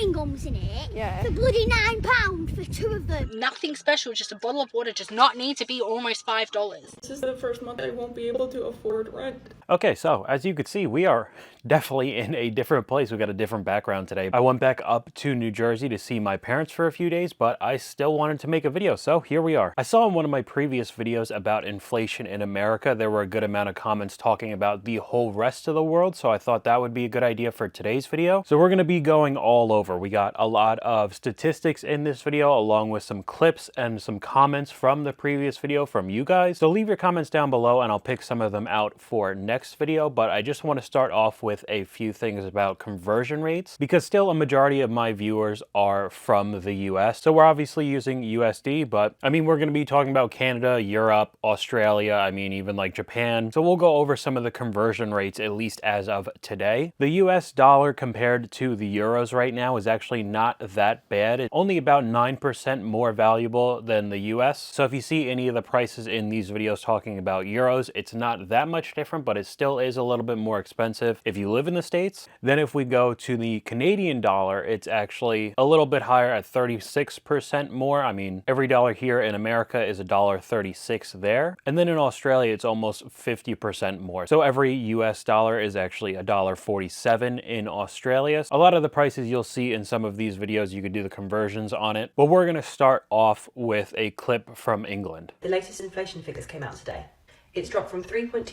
chewing gums in it. Yeah. For bloody £9 for 2 of them. Nothing special, just a bottle of water does not need to be almost $5. This is the first month I won't be able to afford rent. Okay, so as you can see, we are definitely in a different place. We've got a different background today. I went back up to New Jersey to see my parents for a few days, but I still wanted to make a video, so here we are. I saw in one of my previous videos about inflation in America, there were a good amount of comments talking about the whole rest of the world, so I thought that would be a good idea for today's video. So we're going to be going all over. We got a lot of statistics in this video, along with some clips and some comments from the previous video from you guys. So leave your comments down below and I'll pick some of them out for next video, but I just want to start off with a few things about conversion rates, because still a majority of my viewers are from the US. So we're obviously using USD, but I mean, we're going to be talking about Canada, Europe, Australia, I mean, even like Japan. So we'll go over some of the conversion rates, at least as of today. The US dollar compared to the euros right now is actually not that bad. It's only about 9% more valuable than the US. So if you see any of the prices in these videos talking about euros, it's not that much different, but it still is a little bit more expensive if you live in the States. Then if we go to the Canadian dollar, it's actually a little bit higher at 36% more. I mean, every dollar here in America is $1.36 there. And then in Australia, it's almost 50% more. So every US dollar is actually $1.47 in Australia. A lot of the prices you'll see in some of these videos, you could do the conversions on it. But we're gonna start off with a clip from England. The latest inflation figures came out today. It's dropped from 3.2%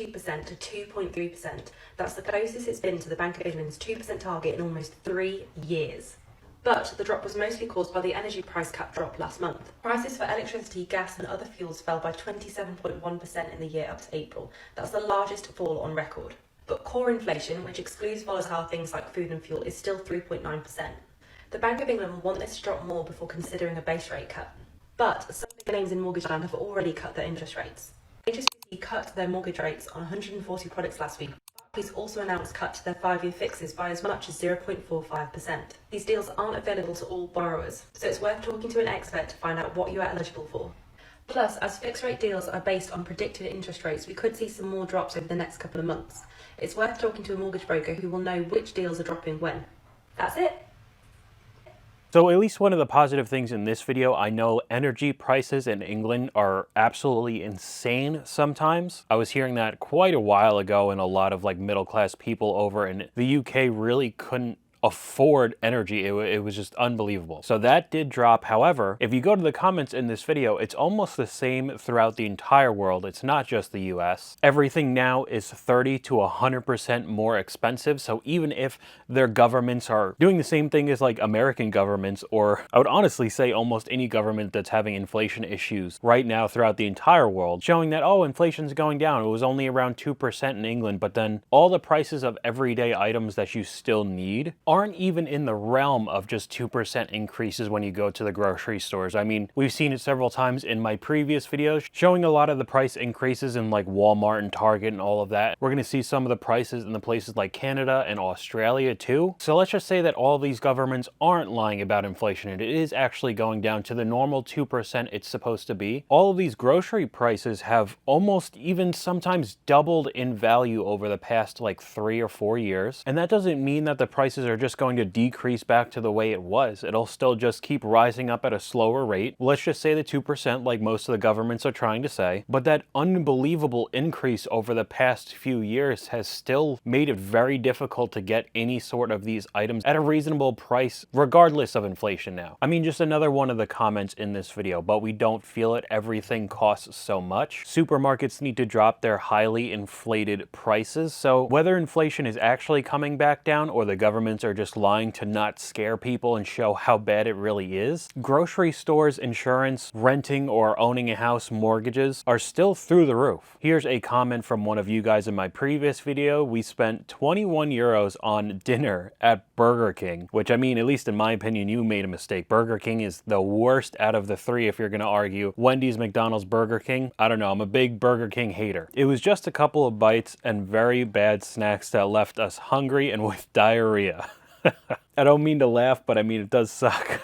to 2.3%. That's the closest it's been to the Bank of England's 2% target in almost 3 years. But the drop was mostly caused by the energy price cap drop last month. Prices for electricity, gas and other fuels fell by 27.1% in the year up to April. That's the largest fall on record. But core inflation, which excludes volatile things like food and fuel, is still 3.9%. The Bank of England will want this to drop more before considering a base rate cut. But some big names in mortgage land have already cut their interest rates. HSBC cut their mortgage rates on 140 products last week. Barclays also announced cut to their 5-year fixes by as much as 0.45%. These deals aren't available to all borrowers, so it's worth talking to an expert to find out what you are eligible for. Plus, as fixed rate deals are based on predicted interest rates, we could see some more drops over the next couple of months. It's worth talking to a mortgage broker who will know which deals are dropping when. That's it. So at least one of the positive things in this video, I know energy prices in England are absolutely insane sometimes. I was hearing that quite a while ago, and a lot of like middle class people over in the UK really couldn't afford energy. It was just unbelievable. So that did drop. However, if you go to the comments in this video, it's almost the same throughout the entire world. It's not just the US. Everything now is 30 to 100% more expensive. So even if their governments are doing the same thing as like American governments, or I would honestly say almost any government that's having inflation issues right now throughout the entire world, showing that, oh, inflation's going down. It was only around 2% in England, but then all the prices of everyday items that you still need aren't even in the realm of just 2% increases when you go to the grocery stores. I mean, we've seen it several times in my previous videos, showing a lot of the price increases in like Walmart and Target and all of that. We're going to see some of the prices in the places like Canada and Australia too. So let's just say that all these governments aren't lying about inflation, and it is actually going down to the normal 2% it's supposed to be. All of these grocery prices have almost even sometimes doubled in value over the past like 3 or 4 years. And that doesn't mean that the prices are just going to decrease back to the way it was. It'll still just keep rising up at a slower rate. Let's just say the 2% like most of the governments are trying to say. But that unbelievable increase over the past few years has still made it very difficult to get any sort of these items at a reasonable price, regardless of inflation now. I mean, just another one of the comments in this video, but we don't feel it. Everything costs so much. Supermarkets need to drop their highly inflated prices. So whether inflation is actually coming back down or the governments are just lying to not scare people and show how bad it really is, grocery stores, insurance, renting or owning a house, mortgages are still through the roof. Here's a comment from one of you guys in my previous video. We spent 21 euros on dinner at Burger King, which, I mean, at least in my opinion, you made a mistake. Burger King is the worst out of the three if you're going to argue Wendy's, McDonald's, Burger King. I don't know. I'm a big Burger King hater. It was just a couple of bites and very bad snacks that left us hungry and with diarrhea. I don't mean to laugh, but I mean, it does suck.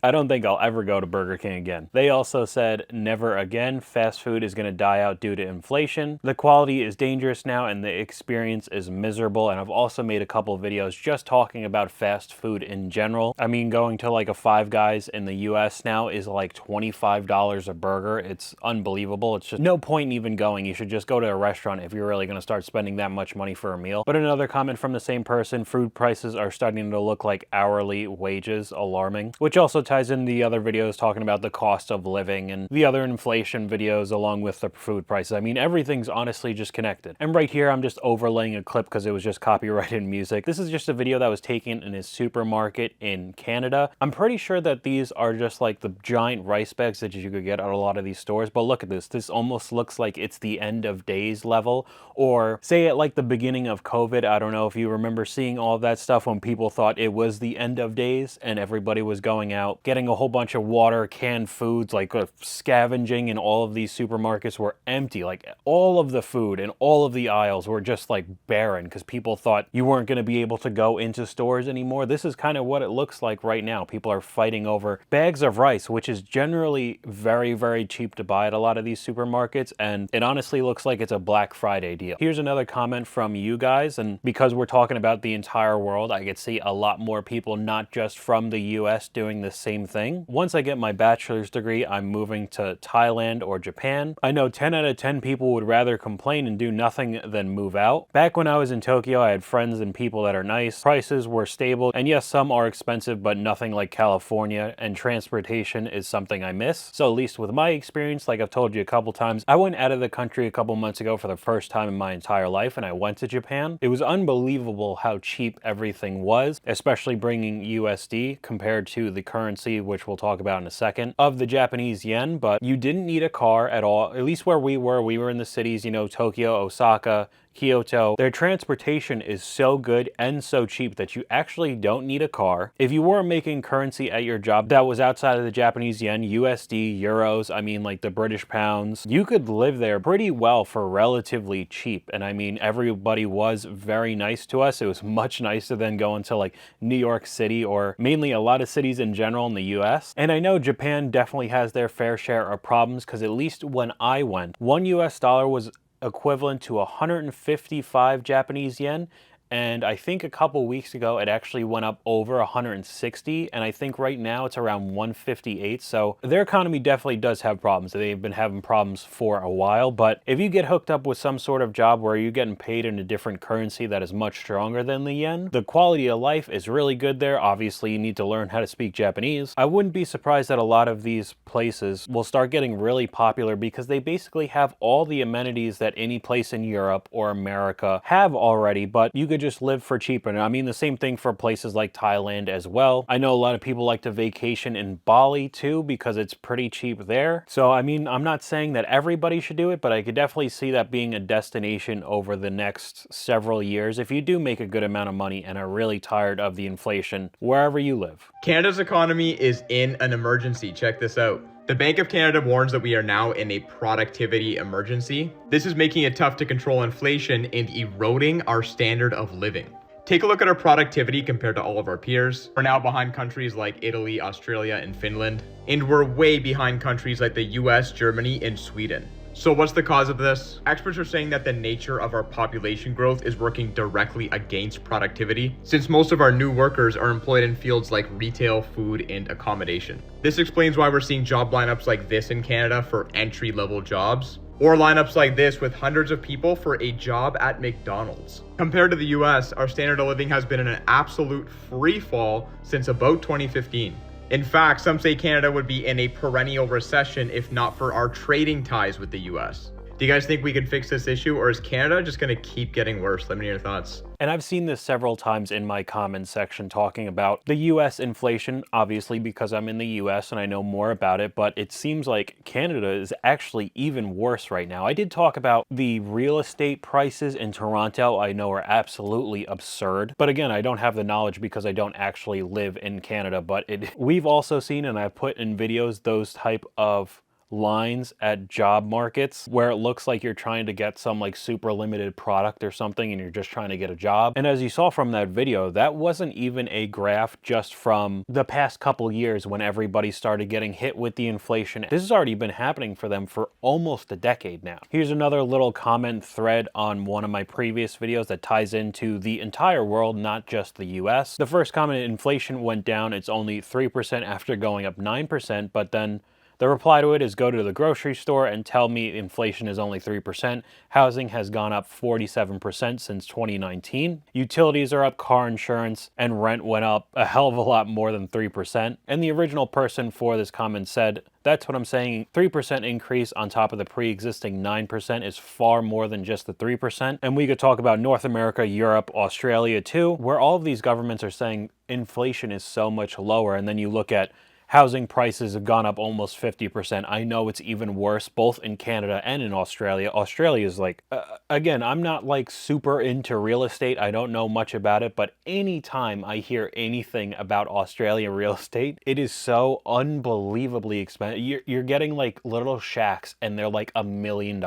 I don't think I'll ever go to Burger King again. They also said, never again. Fast food is going to die out due to inflation. The quality is dangerous now and the experience is miserable. And I've also made a couple videos just talking about fast food in general. I mean, going to like a Five Guys in the US now is like $25 a burger. It's unbelievable. It's just no point in even going. You should just go to a restaurant if you're really going to start spending that much money for a meal. But another comment from the same person, food prices are starting to look like hourly wages, alarming, which also ties in the other videos talking about the cost of living and the other inflation videos along with the food prices. I mean, everything's honestly just connected. And right here, I'm just overlaying a clip because it was just copyrighted music. This is just a video that was taken in a supermarket in Canada. I'm pretty sure that these are just like the giant rice bags that you could get at a lot of these stores, but look at this. This almost looks like it's the end of days level, or say at like the beginning of COVID. I don't know if you remember seeing all of that stuff when people thought it was the end of days and everybody was going out, getting a whole bunch of water, canned foods, like scavenging, and all of these supermarkets were empty. Like all of the food and all of the aisles were just like barren because people thought you weren't going to be able to go into stores anymore. This is kind of what it looks like right now. People are fighting over bags of rice, which is generally very, very cheap to buy at a lot of these supermarkets, and it honestly looks like it's a Black Friday deal. Here's another comment from you guys, and because we're talking about the entire world, I could see a lot more people not just from the US doing the same thing. Once I get my bachelor's degree, I'm moving to Thailand or Japan. I know 10 out of 10 people would rather complain and do nothing than move out. Back when I was in Tokyo, I had friends and people that are nice. Prices were stable, and yes, some are expensive, but nothing like California, and transportation is something I miss. So at least with my experience, like I've told you a couple times, I went out of the country a couple months ago for the first time in my entire life, and I went to Japan. It was unbelievable how cheap everything was, especially bringing USD compared to the currency, which we'll talk about in a second, of the Japanese yen. But you didn't need a car at all, at least where we were in the cities, you know, Tokyo, Osaka, Kyoto. Their transportation is so good and so cheap that you actually don't need a car. If you were making currency at your job that was outside of the Japanese yen, USD, euros, I mean like the British pounds, you could live there pretty well for relatively cheap. And I mean, everybody was very nice to us. It was much nicer than going to like New York City or mainly a lot of cities in general in the US. And I know Japan definitely has their fair share of problems because at least when I went, $1 was equivalent to 155 Japanese yen. And I think a couple weeks ago, it actually went up over 160. And I think right now it's around 158. So their economy definitely does have problems. They've been having problems for a while. But if you get hooked up with some sort of job where you're getting paid in a different currency that is much stronger than the yen, the quality of life is really good there. Obviously, you need to learn how to speak Japanese. I wouldn't be surprised that a lot of these places will start getting really popular because they basically have all the amenities that any place in Europe or America have already, but you could just live for cheaper. And I mean the same thing for places like Thailand as well. I know a lot of people like to vacation in Bali too because it's pretty cheap there. So I mean, I'm not saying that everybody should do it, but I could definitely see that being a destination over the next several years if you do make a good amount of money and are really tired of the inflation wherever you live. Canada's economy is in an emergency. Check this out. The Bank of Canada warns that we are now in a productivity emergency. This is making it tough to control inflation and eroding our standard of living. Take a look at our productivity compared to all of our peers. We're now behind countries like Italy, Australia, and Finland. And we're way behind countries like the US, Germany, and Sweden. So what's the cause of this? Experts are saying that the nature of our population growth is working directly against productivity, since most of our new workers are employed in fields like retail, food, and accommodation. This explains why we're seeing job lineups like this in Canada for entry-level jobs, or lineups like this with hundreds of people for a job at McDonald's. Compared to the US, our standard of living has been in an absolute free fall since about 2015. In fact, some say Canada would be in a perennial recession if not for our trading ties with the US. Do you guys think we can fix this issue, or is Canada just going to keep getting worse? Let me know your thoughts. And I've seen this several times in my comments section talking about the US inflation, obviously because I'm in the US and I know more about it, but it seems like Canada is actually even worse right now. I did talk about the real estate prices in Toronto. I know are absolutely absurd, but again, I don't have the knowledge because I don't actually live in Canada, but we've also seen, and I've put in videos, those type of lines at job markets where it looks like you're trying to get some like super limited product or something and you're just trying to get a job. And as you saw from that video, that wasn't even a graph just from the past couple years when everybody started getting hit with the inflation. This has already been happening for them for almost a decade now. Here's another little comment thread on one of my previous videos that ties into the entire world, not just the US. The first comment, inflation went down, it's only 3% after going up 9%, but then the reply to it is go to the grocery store and tell me inflation is only 3%. Housing has gone up 47% since 2019. Utilities are up, car insurance and rent went up a hell of a lot more than 3%. And the original person for this comment said, that's what I'm saying, 3% increase on top of the pre-existing 9% is far more than just the 3%. And we could talk about North America, Europe, Australia too, where all of these governments are saying inflation is so much lower. And then you look at housing prices have gone up almost 50%. I know it's even worse both in Canada and in Australia. Australia is like, again, I'm not like super into real estate. I don't know much about it, but anytime I hear anything about Australia real estate, it is so unbelievably expensive. You're getting like little shacks and they're like $1 million.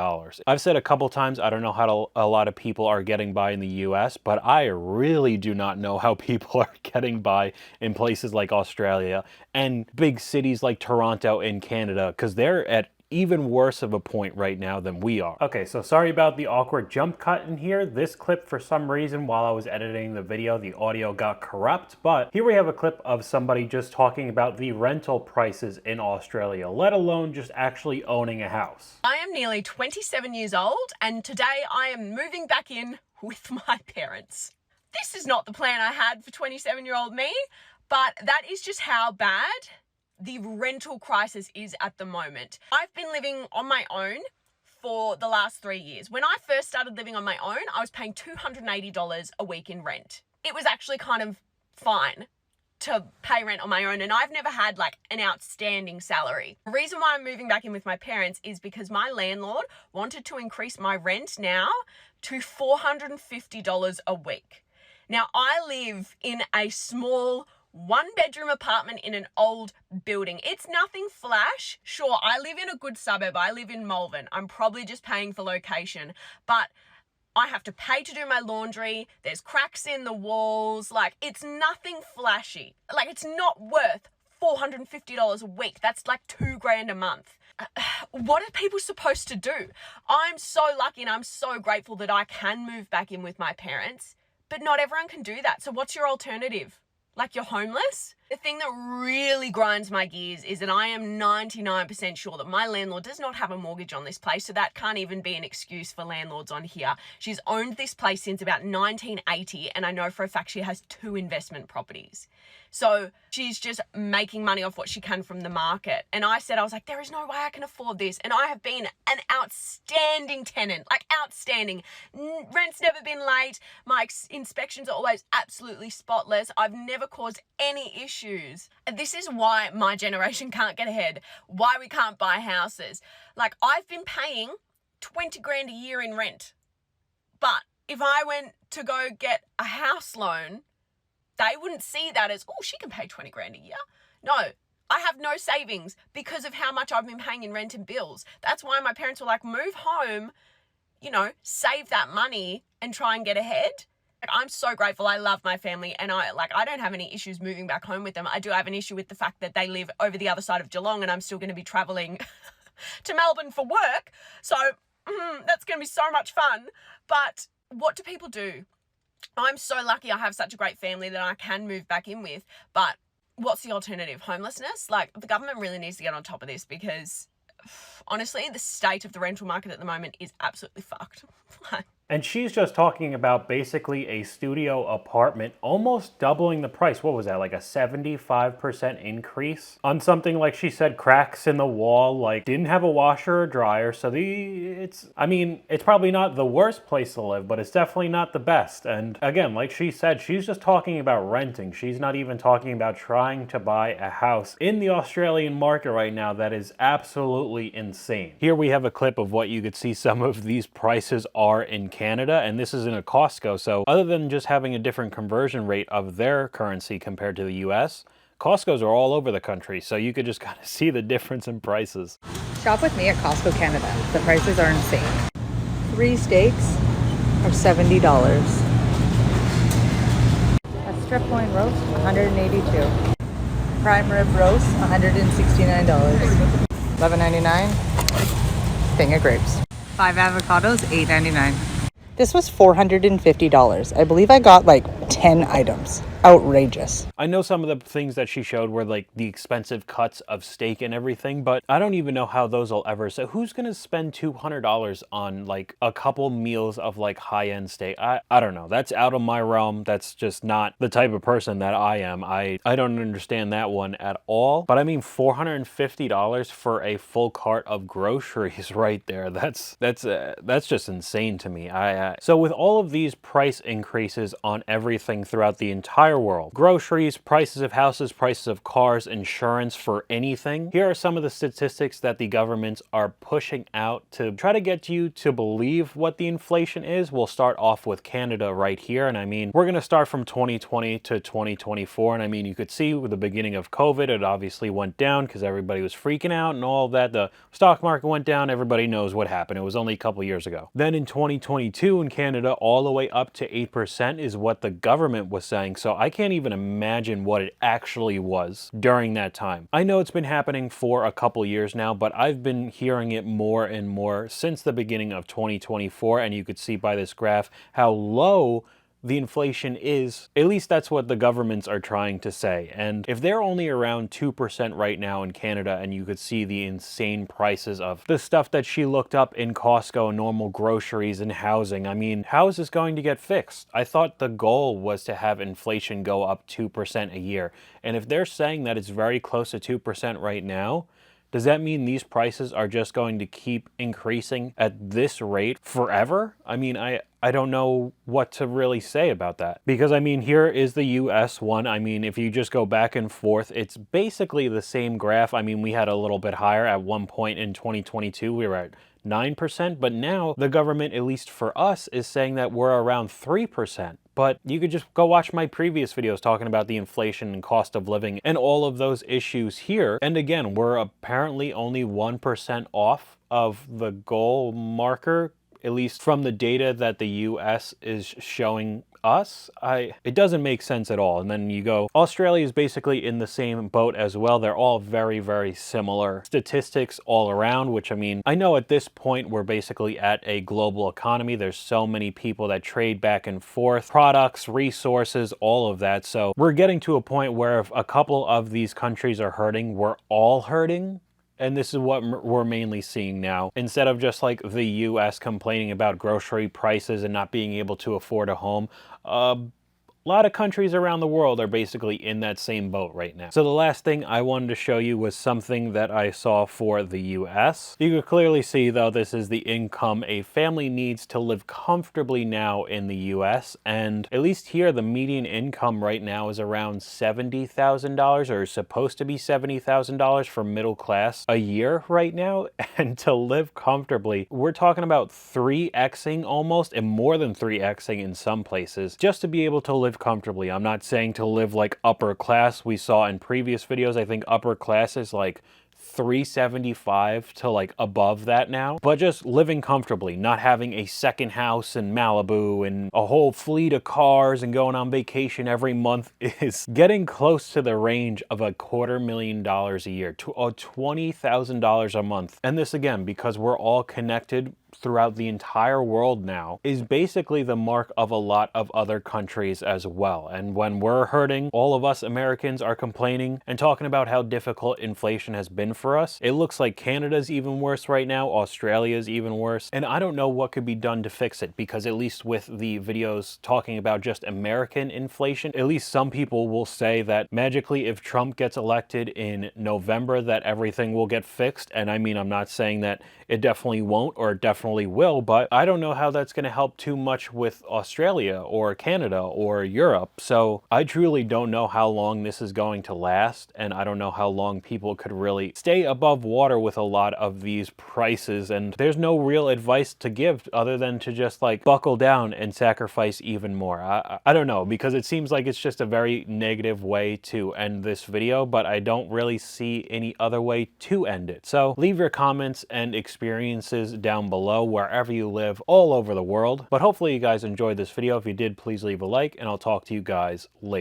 I've said a couple times, I don't know how a lot of people are getting by in the US, but I really do not know how people are getting by in places like Australia and big cities like Toronto in Canada, because they're at even worse of a point right now than we are. Okay, so sorry about the awkward jump cut in here. This clip, for some reason, while I was editing the video, the audio got corrupt, but here we have a clip of somebody just talking about the rental prices in Australia, let alone just actually owning a house. I am nearly 27 years old, and today I am moving back in with my parents. This is not the plan I had for 27-year-old me, but that is just how bad the rental crisis is at the moment. I've been living on my own for the last 3 years. When I first started living on my own, I was paying $280 a week in rent. It was actually kind of fine to pay rent on my own, and I've never had like an outstanding salary. The reason why I'm moving back in with my parents is because my landlord wanted to increase my rent now to $450 a week. Now, I live in a small 1-bedroom apartment in an old building. It's nothing flash. Sure, I live in a good suburb. I live in Malvern. I'm probably just paying for location, but I have to pay to do my laundry. There's cracks in the walls. Like, it's nothing flashy. Like, it's not worth $450 a week. That's like $2,000 a month. What are people supposed to do? I'm so lucky and I'm so grateful that I can move back in with my parents, but not everyone can do that. So what's your alternative? Like, you're homeless? The thing that really grinds my gears is that I am 99% sure that my landlord does not have a mortgage on this place, so that can't even be an excuse for landlords on here. She's owned this place since about 1980, and I know for a fact she has 2 investment properties. So she's just making money off what she can from the market. And I was like, there is no way I can afford this. And I have been an outstanding tenant, like outstanding. Rent's never been late. My inspections are always absolutely spotless. I've never caused any issues. And this is why my generation can't get ahead, why we can't buy houses. Like, I've been paying 20 grand a year in rent. But if I went to go get a house loan, they wouldn't see that as, oh, she can pay 20 grand a year. No, I have no savings because of how much I've been paying in rent and bills. That's why my parents were like, move home, you know, save that money and try and get ahead. Like, I'm so grateful. I love my family and I don't have any issues moving back home with them. I do have an issue with the fact that they live over the other side of Geelong and I'm still going to be traveling to Melbourne for work. So that's going to be so much fun. But what do people do? I'm so lucky I have such a great family that I can move back in with, but what's the alternative? Homelessness? Like, the government really needs to get on top of this because, honestly, the state of the rental market at the moment is absolutely fucked. And she's just talking about basically a studio apartment almost doubling the price. What was that, like a 75% increase on something, like she said, cracks in the wall, like didn't have a washer or dryer. So it's probably not the worst place to live, but it's definitely not the best. And again, like she said, she's just talking about renting. She's not even talking about trying to buy a house in the Australian market right now. That is absolutely insane. Here we have a clip of what you could see some of these prices are in Canada, and this is in a Costco. So other than just having a different conversion rate of their currency compared to the US, Costco's are all over the country, so you could just kind of see the difference in prices. Shop with me at Costco Canada. The prices are insane. 3 steaks are $70. A strip loin roast, $182. Prime rib roast, $169. $11.99. Thing of grapes. 5 avocados, $8.99. This was $450. I believe I got like 10 items. Outrageous. I know some of the things that she showed were like the expensive cuts of steak and everything, but I don't even know how those will ever. So who's gonna spend $200 on like a couple meals of like high-end steak? I don't know. That's out of my realm. That's just not the type of person that I am. I don't understand that one at all. But I mean, $450 for a full cart of groceries right there. That's just insane to me. So with all of these price increases on everything throughout the entire world, groceries, prices of houses, prices of cars, insurance for anything, here are some of the statistics that the governments are pushing out to try to get you to believe what the inflation is. We'll start off with Canada right here. And I mean, we're going to start from 2020 to 2024. And I mean, you could see with the beginning of COVID, it obviously went down because everybody was freaking out and all of that. The stock market went down. Everybody knows what happened. It was only a couple years ago. Then in 2022 in Canada, all the way up to 8% is what the government was saying. So I can't even imagine what it actually was during that time. I know it's been happening for a couple years now, but I've been hearing it more and more since the beginning of 2024. And you could see by this graph how low the inflation is. At least that's what the governments are trying to say. And if they're only around 2% right now in Canada, and you could see the insane prices of the stuff that she looked up in Costco, normal groceries and housing, I mean, how is this going to get fixed? I thought the goal was to have inflation go up 2% a year. And if they're saying that it's very close to 2% right now, does that mean these prices are just going to keep increasing at this rate forever? I mean, I don't know what to really say about that. Because I mean, here is the US one. I mean, if you just go back and forth, it's basically the same graph. I mean, we had a little bit higher at one point in 2022. We were at 9%, but now the government, at least for us, is saying that we're around 3%. But you could just go watch my previous videos talking about the inflation and cost of living and all of those issues here. And again, we're apparently only 1% off of the goal marker, at least from the data that the US is showing us. It doesn't make sense at all. And then you go, Australia is basically in the same boat as well. They're all very, very similar statistics all around, which I mean, I know at this point we're basically at a global economy. There's so many people that trade back and forth, products, resources, all of that. So we're getting to a point where if a couple of these countries are hurting, we're all hurting. And this is what we're mainly seeing now. Instead of just like the US complaining about grocery prices and not being able to afford a home, a lot of countries around the world are basically in that same boat right now. So the last thing I wanted to show you was something that I saw for the US. You can clearly see, though, this is the income a family needs to live comfortably now in the US. And at least here, the median income right now is around $70,000, or is supposed to be $70,000 for middle class a year right now. And to live comfortably, we're talking about 3xing almost, and more than 3xing in some places, just to be able to live comfortably. I'm not saying to live like upper class. We saw in previous videos, I think upper class is like $375 to like above that now, but just living comfortably, not having a second house in Malibu and a whole fleet of cars and going on vacation every month is getting close to the range of $250,000 a year to $20,000 a month. And this again, because we're all connected throughout the entire world now, is basically the mark of a lot of other countries as well. And when we're hurting, all of us Americans are complaining and talking about how difficult inflation has been for us. It looks like Canada's even worse right now, Australia's even worse, and I don't know what could be done to fix it, because at least with the videos talking about just American inflation, at least some people will say that magically if Trump gets elected in November that everything will get fixed. And I mean, I'm not saying that it definitely won't, or definitely definitely will, but I don't know how that's going to help too much with Australia or Canada or Europe. So I truly don't know how long this is going to last, and I don't know how long people could really stay above water with a lot of these prices, and there's no real advice to give other than to just like buckle down and sacrifice even more. I don't know, because it seems like it's just a very negative way to end this video, but I don't really see any other way to end it. So leave your comments and experiences down below wherever you live all over the world. But hopefully you guys enjoyed this video. If you did, please leave a like, and I'll talk to you guys later.